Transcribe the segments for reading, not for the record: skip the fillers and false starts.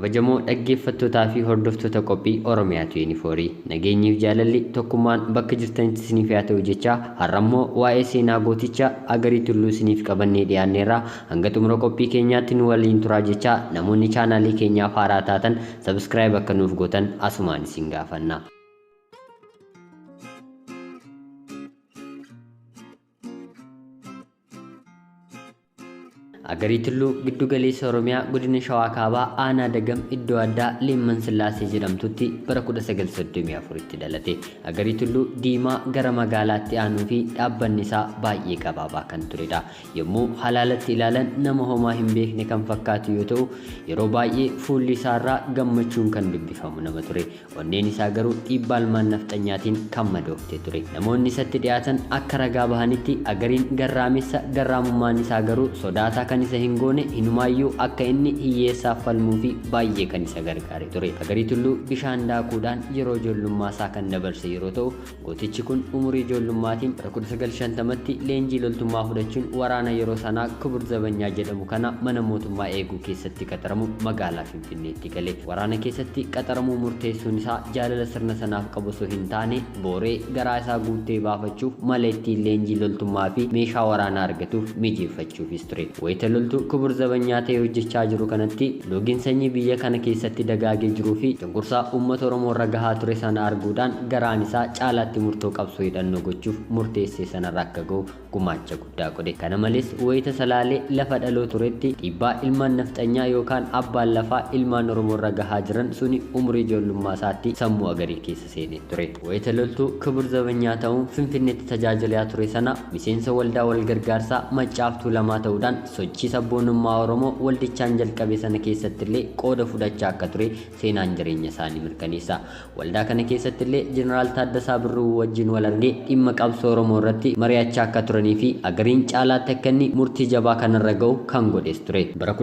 kabajamoo dhaggeeffattootaa fi hordoftoota qophii Oromiyaa 24 nageenyiif jaalalli tokkummaan bakka jirtanitti isiniif haa ta'u jecha har'ammoo waa'ee seenaa gootichaa Agarii Tulluu isiniif qabannee dhiyaanneerra. Hanga xumura qophii keenyaatti nu waliin turaa jecha namoonni chaanaalii keenyaaf haaraa taatan subscribe akka nuuf gootan asumaan isin gaafanna. Agarii Tulluu giddu galeessa Oromiyaa godina Shawaa Kaabaa aanaa Dagam iddoo addaa Leemman Sillaasee jedhamtutti bara 1934tti dhalate. Agarii Tulluu diimaa gara magaalaatti aanuu fi dhaabbanni isaa baay'ee gabaabaa kan turedha. Yommuu halaalatti ilaalan nama homaa hin beekne kan fakkaatu yoo ta'u, yeroo baay'ee fuulli isaarraa gammachuun kan dubbifamu nama ture. Onneen isaa garuu dhiibbaa ilmaan nafxanyaatiin kan madoofte ture. Namoonni isatti dhiyaatan akka ragaa bahanitti Agariin garraamessa, garraamummaan isaa garuu sodaataa kan isa hin goone hinumaayyuu akka inni hiyyeessaaf falmuu fi baay'ee kan isa gargaare ture. Agarii Tulluu bishaan daakuudhaan yeroo ijoollummaa isaa kan dabarse yeroo ta'u, gootichi kun umurii ijoollummaatiin 1950tti leenjii loltummaa fudhachuun waraana yeroo sanaa Kubur Zabanyaa jedhamu kana mana mootummaa eeguu keessatti qaxaramu magaalaa Finfinneetti gale. Waraana keessatti qaxaramuu murteessuun isaa jaalala sirna sanaaf qabu osoo hin taane booree garaa isaa guuttee baafachuuf mala ittiin leenjii loltummaa fi meeshaa waraanaa argatuuf mijeeffachuufis ture. Loltuu Kubur Zabanyaa ta'ee hojjechaa jiru kanatti loogiin sanyii biyya kana keessatti dagaagee jiruu fi cunqursaa uummata Oromoo irra gahaa ture sana arguudhaan garaan isaa caalaatti murtoo qabsoo hidhannoo gochuuf murteessee sanarra akka ga'u gumaacha guddaa godhe. Kana malees wayita salaalee lafa dhaloo turetti dhiibbaa ilmaan nafxanyaa yookaan abbaan lafaa ilmaan Oromoo irra gahaa jiran suni umurii ijoollummaa isaatti sammuu Agarii keessa seenee ture. Wayita loltuu Kubur Zabanyaa ta'uun Finfinneetti tajaajilaa ture sana miseensa waldaa wal gargaarsaa Maccaaftuu Lamaa ta'uudhaan sochii sabboonummaa Oromoo waldichaan jalqabe sana keessatti illee qooda fudhachaa akka ture seenaan jireenya isaanii mirkaneessa. Waldaa kana keessatti illee Jeneraal Taaddasaa Birruu wajjin wal argee dhimma qabsoo Oromoo irratti mari'achaa akka turanii fi Agariin caalaatti akka inni murtii jabaa kanarra ga'u kan godhes ture. Bara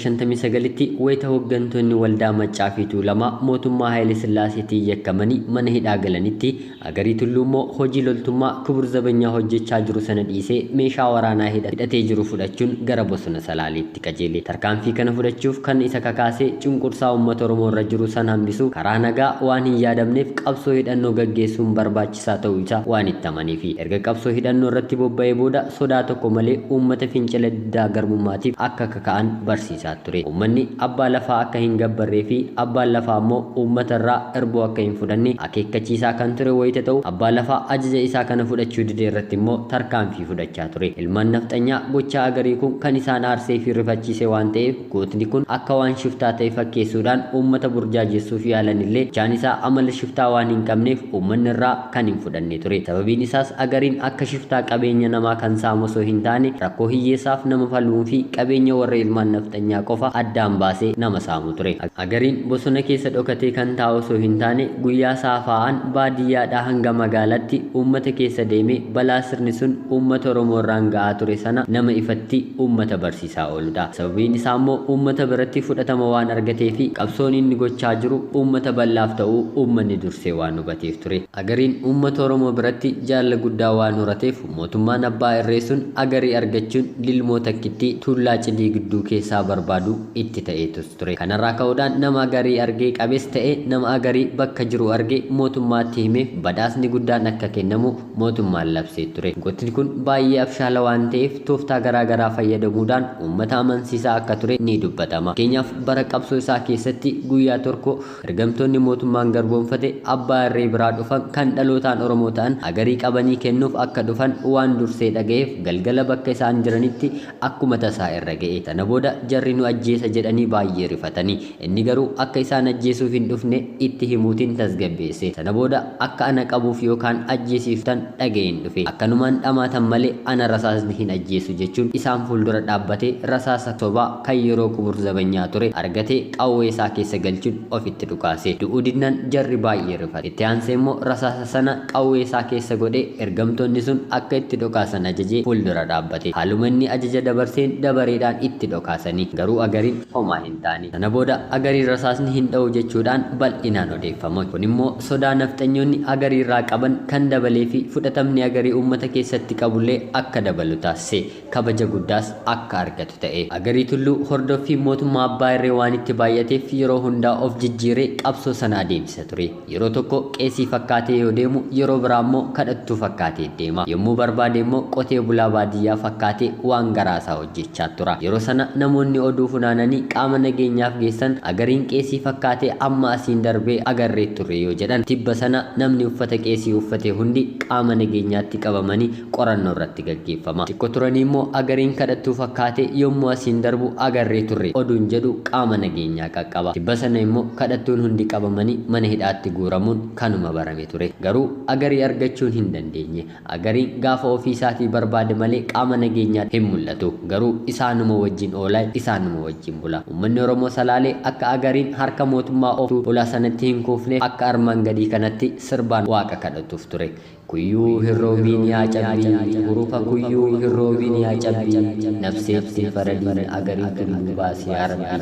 1959tti wayita hooggantoonni waldaa Maccaafii Tuulamaa mootummaa Haayile Sillaaseetiin yakkamanii mana hidhaa galanitti Agarii Tulluu immoo hojii loltummaa Kubur Zabanyaa hojjechaa jiru sana dhiisee meeshaa waraanaa hidhatee jiru fudhachuun gara bosona Salaaleetti qajeele. Tarkaanfii kana fudhachuuf kan isa kakaasee cunqursaa uummata Oromoo irra jiru san hambisu karaa nagaa waan hin yaadamneef qabsoo hidhannoo gaggeessuun barbaachisaa ta'uu isaa waan itti amaniifi erga qabsoo hidhannoo irratti bobba'ee booda sodaa tokko malee uummata fincila diddaa garbummaatiif akka kaka'an barsiisaa ture. Uummanni abbaa lafaa akka hin gabbarree fi abbaan lafaa immoo uummata irraa erboo akka hin fudhanne akeekkachiisaa kan ture wayita ta'u, abbaan lafaa ajaja isaa kana fudhachuu didee irratti immoo tarkaanfii fudhachaa ture. Ilmaan nafxanyaa gochaa Agarii kun kan isaan aarsee fi rifachiise waan ta'eef gootni kun akka waan shiftaa ta'e fakkeessuudhaan uummata burjaajessuuf yaalan illee jaan isaa amala shiftaa waan hin qabneef uummanni irraa kan hin fudhanne ture. Sababiin isaas Agariin akka shiftaa qabeenya namaa kan saamu osoo hin taane rakkoo hiyyeessaaf nama falmuu fi qabeenya warra ilmaan nafxanyaa qofa addaan baasee nama saamu ture. Agariin bosona keessa dhokatee kan taa'u osoo hin taane guyyaa saafa'aan baadiyyaadhaa hanga magaalaatti uummata keessa deemee balaa sirni sun uummata Oromoo irraan ga'aa ture sana nama ifatti uummata barsiisaa ooludha. Sababiin isaa immoo uummata biratti fudhatama waan argatee fi qabsoon inni gochaa jiru uummata bal'aaf ta'uu uummanni dursee waan hubateef ture. Agariin uummata Oromoo biratti jaalala guddaa waan horateef mootummaan abbaa irree sun Agarii argachuun lilmoo takkitti tuullaa cidii gidduu keessaa barbaadu itti ta'eetus ture. Kanarraa ka'uudhaan nama Agarii argee qabees ta'e nama Agarii bakka jiru argee mootummaatti himeef badhaasni guddaan akka kennamu mootummaan labsee ture. Gootni kun baay'ee abshaala waan ta'eef tooftaa garaagaraa fayyadamuudhaan uummata amansiisaa akka ture ni dubbatama. Keenyaaf bara qabsoo isaa keessatti guyyaa tokko ergamtoonni mootummaan garboomfate abbaa irree biraa dhufan kan dhalootaan Oromoo ta'an Agarii qabanii kennuuf akka dhufan waan dursee dhaga'eef galgala bakka isaan jiranitti akkuma tasaa irra ga'e. Sana booda jarri nu ajjeesa jedhanii baay'ee rifatanii inni garuu akka isaan ajjeesuuf hin dhufne itti himuutiin tasgabbeesse. Sana booda akka ana qabuuf yookaan ajjeesiiftan dhaga'een dhufe. Akkanumaan dhamaatan malee ana rasaasni hin ajjeesu jechuun isaan fuuldura dhaabbatee rasaasa sobaa kan yeroo Kubur Zabanyaa ture argatee qawwee isaa keessa galchuun ofitti dhukaase. Du'uu dinnaan jarri baay'ee rifate. Itti aansee immoo rasaasa sana qawwee isaa keessa godhee ergamtoonni sun akka itti dhokaasan ajajee fuuldura dhaabbate. Haaluma inni ajaja dabarseen dabareedhaan itti dhokaasanii garuu Agariin homaa hin taane. Sana booda Agarii rasaasni hin dha'u jechuudhaan bal'inaan odeeffama. Kun immoo sodaa nafxanyoonni Agarii irraa qaban kan dabalee fi fudhatamni Agarii uummata keessatti qabullee akka dabalu taasise. Kabaja guddaas akka akka argatu ta'e. Agarii Tulluu hordoffii mootummaa Abbaa Irree waan itti baay'ateef yeroo hundaa of jijjiiree qabsoo sana adeemsisa ture. Yeroo tokko qeesii fakkaatee yoo deemu yeroo biraa immoo kadhattuu fakkaatee deema. Yommuu barbaade immoo qotee bulaa baadiyyaa fakkaatee waan garaasaa hojjechaa tura. Yeroo sana namoonni oduu funaananii qaama nageenyaaf geessan Agariin qeesii fakkaatee amma asiin darbee agarree ture yoo jedhan tibba sana namni uffata qeesii uffate hundi qaama nageenyaatti qabamanii qorannoo irratti gaggeeffama. Xiqqoo turanii immoo Agariin kadhattuu fakkaatee yommuu asiin darbu agarree ture oduun jedhu qaama nageenyaa qaqqaba. Tibba sana immoo kadhattuun hundi qabamanii mana hidhaatti guuramuun kanuma barame ture. Garuu Agarii argachuun hin dandeenye. Agariin gaafa ofii isaatii barbaade malee qaama nageenyaa hin mul'atu. Garuu isaanuma wajjin oolaa isaanuma wajjin bula. Uummanni Oromoo Salaalee akka Agariin harka mootummaa of ulaa sanatti hin kuufne akka armaan gadii kanatti sirbaan waaqa kadhatuuf ture. Kuyyuu hirroobiin yaa cabbii hurufa kuyyuu hirroobiin yaa cabbii nafseetti faradiin Agarii Tulluu baasee Rabbii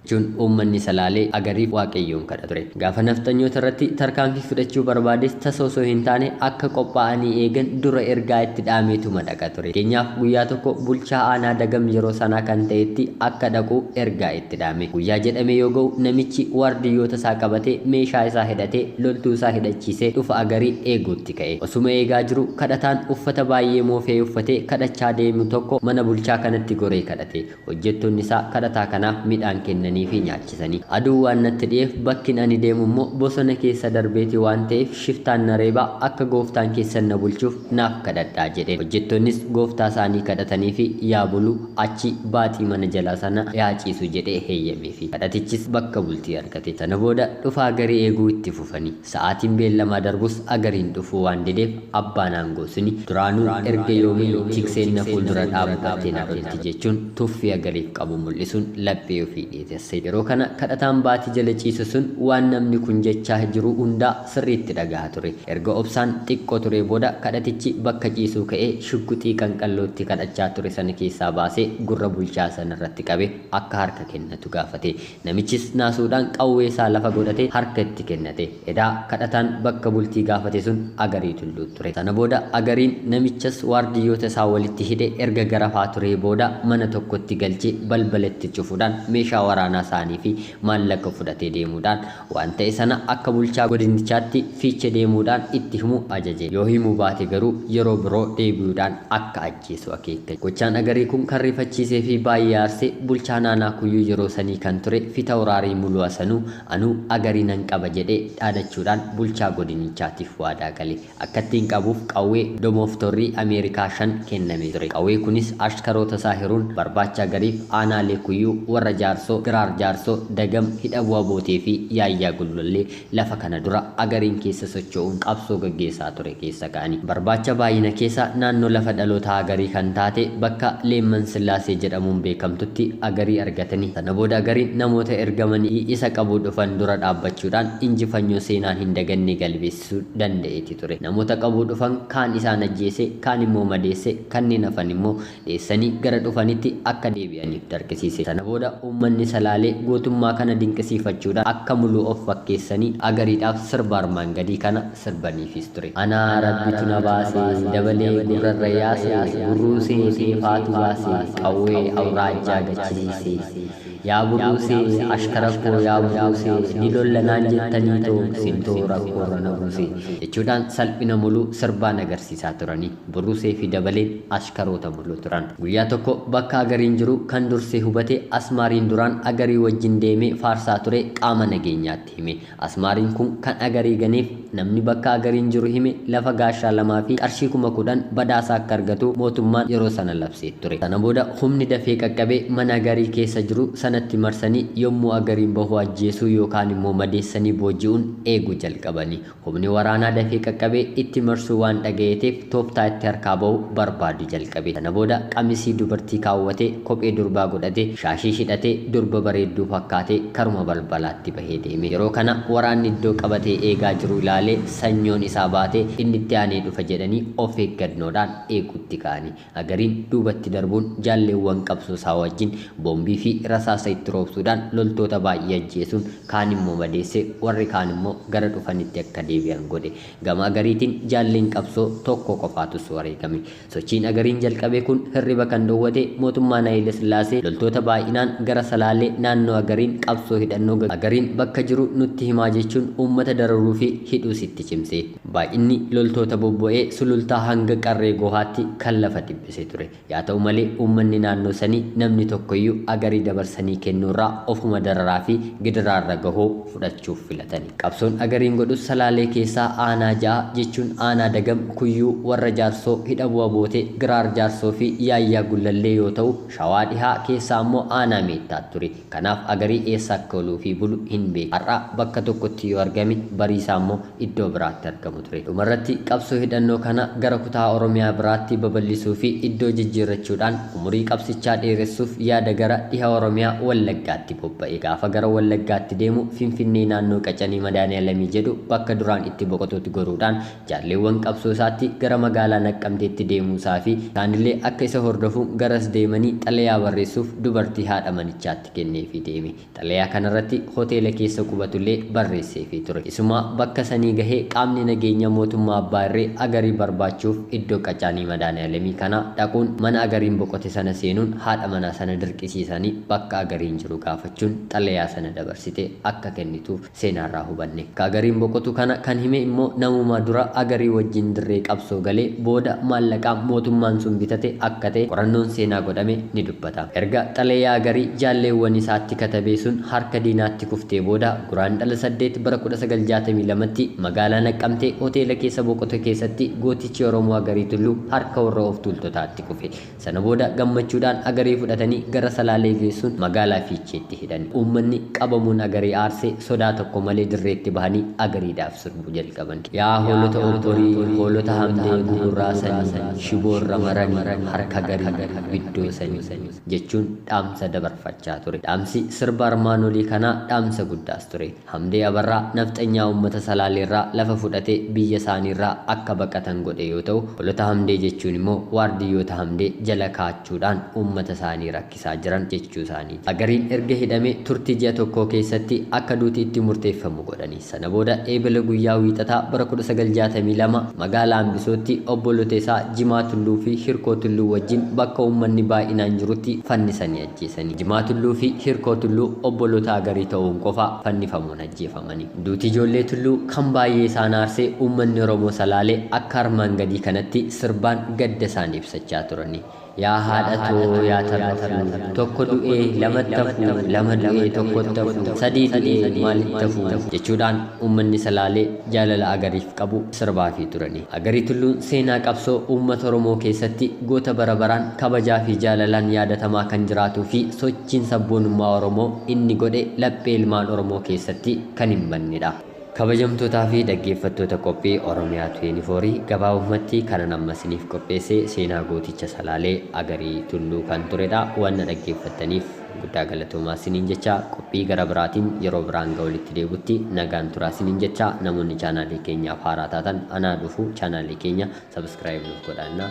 jechuun uummanni Salaalee Agariif waaqayyoon kadhata ture. Gaafa naftanyoota irratti tarkaanfii fudhachuu barbaades tasoo osoo hin taane akka qophaa'anii eegan dura ergaa itti dhaameetuma dhaqa ture. Keenyaaf guyyaa tokko bulchaa aanaa Dagam yeroo sanaa kan ta'etti akka dhaqu ergaa itti dhaame. Guyyaa jedhame yoo ga'u namichi waardiyyoota isaa qabatee meeshaa isaa hidhatee loltuu isaa hidhachiisee dhufa Agarii eeguutti ka'e. Osuma eegaa jiru kadhataan uffata baay'ee moofee uffatee kadhachaa deemu tokko mana bulchaa kanatti goree kadhate. Hojjettoonni isaa kadhataa kanaaf midhaan kennanii fi nyaachisanii. Aduu waan natti dhiyeef bakkin ani deemu immoo bosona keessa darbeeti waan ta'eef shiftaan na reebaa akka gooftaan keessan na bulchuuf naaf kadhadhaa jedhe. Hojjettoonnis gooftaa isaanii kadhatanii fi yaa bulu achi baaxii mana jalaa sana yaa ciisu jedhee heeyyamee fi kadhatichis bakka bultii argate. Sana booda dhufa Agarii eeguu itti fufanii. Sa'aatiin beellamaa darbus Agariin dhufuu waan dideef abbaan aangoo suni duraanuu erga yoomii tikseen na fuuldura dhaabbattee na lolti jechuun tuffii Agariif qabu mul'isuun laphee ofii dhiyeesse. Yeroo kana kadhataan baatii jala ciisu sun waan namni kun jechaa jiru hundaa sirriitti dhagahaa ture. Erga obsaan xiqqoo ture booda kadhatichi bakka ciisuu ka'ee shugguxii qanqallootti kadhachaa ture sana keessaa baasee gurra bulchaa sana irratti qabe akka harka kennatu gaafate. Namichis naasuudhaan qawwee isaa lafa godhatee harka itti kennate. Edaa kadhataan bakka bultii gaafate sun Agarii Tulluu ture. Sana booda Agariin namichas waardiyyoota isaa walitti hidhe erga garafaa ture booda mana tokkotti galchee balbalatti cufuudhaan meeshaa waraanaa isaanii fi maallaqa fudhatee deemuudhaan waan ta'e sana akka bulchaa godinichaatti fiiche deemuudhaan itti himu ajaje. Yoo himuu baate garuu yeroo biroo deebi'uudhaan akka ajjeesu akeeke. Gochaan Agarii kun kan rifachiisee fi baay'ee aarsee bulchaa naannoo kuyyuu yeroo sanii kan ture fita uraarii muluu asanuu anuu Agarii nan qaba jedhee dhaadachuudhaan bulchaa godinichaatiif waadaa gale. Akkattiin qabuuf qawwee domooftorrii Ameerikaa 5 kennamee ture. Qawwee kunis ashkaroota isaa hiruun barbaacha Agariif aanaalee kuyyuu warra jaarsoo giraar jaarsoo Dagam hidha bu'aa bootee fi yaayyaa gullollee lafa kana dura Agariin keessa socho'uun qabsoo gaggeessaa ture keessa ka'anii. Barbaacha baay'ina keessa naannoo lafa dhaloota Agarii kan taate bakka Leemman Sillaasee jedhamuun beekamtutti Agarii argatanii. Sana booda Agariin namoota ergamanii isa qabuu dhufan dura dhaabbachuudhaan injifannoo seenaan hin daganne galmeessisuu danda'eeti ture. Namoota qabuu dhufan kaan isaan ajjeese kaan immoo madeesse kanneen hafan immoo dheessanii gara dhufanitti akka deebi'aniif dargisiise. Sana booda uummanni Salaalee gootummaa kana dinqisiifachuudhaan akka muluu of fakkeessanii Agariidhaaf sirba armaan gadii kana sirbaniifis ture. Anaa Rabbitu na baasee dabalee gurrarra yaasee burruusee seefaatu baasee qawwee awraajjaa gachisiisee. Yaa buruusee ashkara koo yaa buruusee ni lollanaan jettanii too sintoo rakkoorra na buusee jechuudhaan salphina muluu sirbaan agarsiisaa turanii. Buruusee fi dabaleen ashkaroota muluu turan. Guyyaa tokko bakka Agariin jiru kan dursee hubate Asmaariin duraan Agarii wajjin deemee faarsaa ture qaama nageenyaatti hime. Asmaariin kun kan Agarii ganeef namni bakka Agariin jiru hime lafa gaashaa 2 fi qarshii 10,000 badhaasa akka argatu mootummaan yeroo sana labsee ture. Sana booda humni dafee qaqqabee mana Agarii keessa jiru sanatti marsanii yommuu Agariin bahu ajjeesuu yookaan immoo madeessanii booji'uun eeguu jalqabanii. Humni waraanaa dafee qaqqabee itti marsuu waan dhaga'eef tooftaa itti harkaa bahu barbaadu jalqabe. Sana booda qamisii dubartii kaawwatee kophee durbaa godhatee shaashii hidhatee durba bareedduu fakkaatee karuma balbalaatti bahee deeme. Yeroo kana waraanni iddoo qabatee eegaa jiru ilaalee salaalee sanyoon isaa baatee inni itti aanee dhufa jedhanii of eeggannoodhaan eeguutti ka'anii agariin duubatti darbuun jaalleewwan qabsoo isaa wajjin boombii fi rasaasa itti roobsuudhaan loltoota baay'ee ajjeesuun kaan immoo madeesse warri kaan immoo gara dhufanitti akka deebi'an godhe. Gama agariitiin jaalleen qabsoo tokko qofaatus wareegame. Sochiin agariin jalqabe kun hirriba kan dhoowwate mootummaan Haayile Sillaasee loltoota baay'inaan gara salaalee naannoo agariin qabsoo hidhannoo agariin bakka jiru nutti himaa jechuun uummata dararuu fi hidhuus itti cimse. Baay'inni loltoota bobbo'ee sulultaa hanga qarree gohaatti kan lafa dhibbise ture. Yaa ta'u malee uummanni naannoo sanii namni tokkoyyuu agarii dabarsanii kennuurraa ofuma dararaa fi gidiraarra gahoo fudhachuuf filatani. Qabsoon agariin godhus salaalee keessaa aanaa ja'a jechuun aanaa dagam kuyyuu warra jaarsoo hidha bu'a boote giraar jaarsoo fi yaayyaa gullallee yoo ta'u shawaa dhihaa keessaa immoo aanaa meettaa ture. Kanaaf agarii eessa akka oluu fi bulu hin beeku. Har'a bakka tokkotti yoo argame bariisaa immoo iddoo biraatti argamu ture. Dhumarratti qabsoo hidhannoo kana gara kutaa Oromiyaa biraatti babal'isuu fi iddoo jijjiirrachuudhaan umurii qabsichaa dheeressuuf yaada gara dhiha Oromiyaa Wallaggaatti bobba'e. Gaafa gara Wallaggaatti deemu Finfinnee naannoo Qacanii Madaaniyalamii jedhu bakka duraan itti boqotuutti goruudhaan jaalleewwan qabsoo isaatti gara magaalaa Naqqamteetti deemuusaa fi isaanillee akka isa hordofuun garas deemanii xalayaa barreessuuf dubartii haadha manichaatti kenneefii deeme. Xalayaa kanarratti hoteela keessa qubatullee barreesseefii ture. Isuma bakka sanii gahee qaamni nageenya mootummaa Abbaa Irree agarii barbaachuuf iddoo Qacanii Madaaniyalamii kana dhaquun mana agariin boqote sana seenuun haadha manaa sana dirqisiisanii bakka agariin jiru gaafachuun xalayaa sana dabarsite akka kennituuf seenaarraa hubanne. Agariin boqotu kana kan hime immoo namuma dura agarii wajjin dirree qabsoo galee booda maallaqaan mootummaan sun bitate akka ta'e qorannoon seenaa godhame ni dubbata. Erga xalayaa agarii jaalleewwan isaatti katabee sun harka diinaatti kuftee booda Guraandhala 8 bara 1962tti magaalaa Naqqamtee hoteela keessa boqote keessatti gootichi Oromoo Agarii Tulluu harka warra of tuultotaatti kufe. Sana booda gammachuudhaan agarii fudhatanii gara salaalee geessuun magaalaa Fiicheetti hidhan. Uummanni qabamuun agarii aarsee sodaa tokko malee dirreetti bahanii agariidhaaf sirbu jalqaban. Yaa hoolota obborii, hoolota hamdee gugurraa sanii, shiboorra maranii harka garii biddoo sanii jechuun dhaamsa dabarfachaa ture. Dhaamsi sirba armaan olii kanaa dhaamsa guddaas ture. Hamdee Abarraa nafxanyaa uummata salaaleerraa lafa fudhatee biyya isaaniirraa akka baqatan godhe yoo ta'u, hoolota hamdee jechuun immoo waardiyyoota hamdee jala kaachuudhaan uummata isaanii rakkisaa jiran jechuu isaaniiti. Agariin erga hidhamee turtii ji'a tokko keessatti akka duuti itti murteeffamu godhanii. Sana booda eebila guyyaa wiixataa bara 1962 magaalaa Ambisootti obboloota isaa Jimaa Tulluu fi Hirkoo Tulluu wajjin bakka uummanni baay'inaan jirutti fannisanii ajjeesanii. Jimaa Tulluu fi Hirkoo Tulluu obboloota agarii ta'uun qofa fannifamuun ajjeefamanii. Duuti ijoollee Tulluu kan baay'ee isaan aarsee uummanni Oromoo salaalee akka armaan gadii kanatti sirbaan gadda isaanii ibsachaa turani. Yaa haadhatoo yaa tarrafuu tokko du'ee lamatti hafuu lama du'ee tokkotti hafuu sadii du'ee maalitti hafuu jechuudhaan uummanni salaalee jaalala agariif qabu sirbaafii turani. Agarii Tulluun seenaa qabsoo uummata Oromoo keessatti goota bara baraan kabajaa fi jaalalaan yaadatamaa kan jiraatuu fi sochiin sabboonummaa Oromoo inni godhe laphee ilmaan Oromoo keessatti kan hin bannedha. Kabajamtootaa fi dhaggeeffattoota qophii Oromiyaa 24 gabaabumatti kanan amma isiniif qopheesse seenaa gooticha salaalee Agarii Tulluu kan turedha. Waan dhaggeeffattaniif guddaa galatoomaa isiniin jecha qophii gara biraatiin yeroo biraan walitti deebi'utti nagaan turaa isiniin jecha namoonni chaanaalii keenyaaf haaraa taatan anaa dhufu chaanaalii keenya subscribe nuuf godhaa.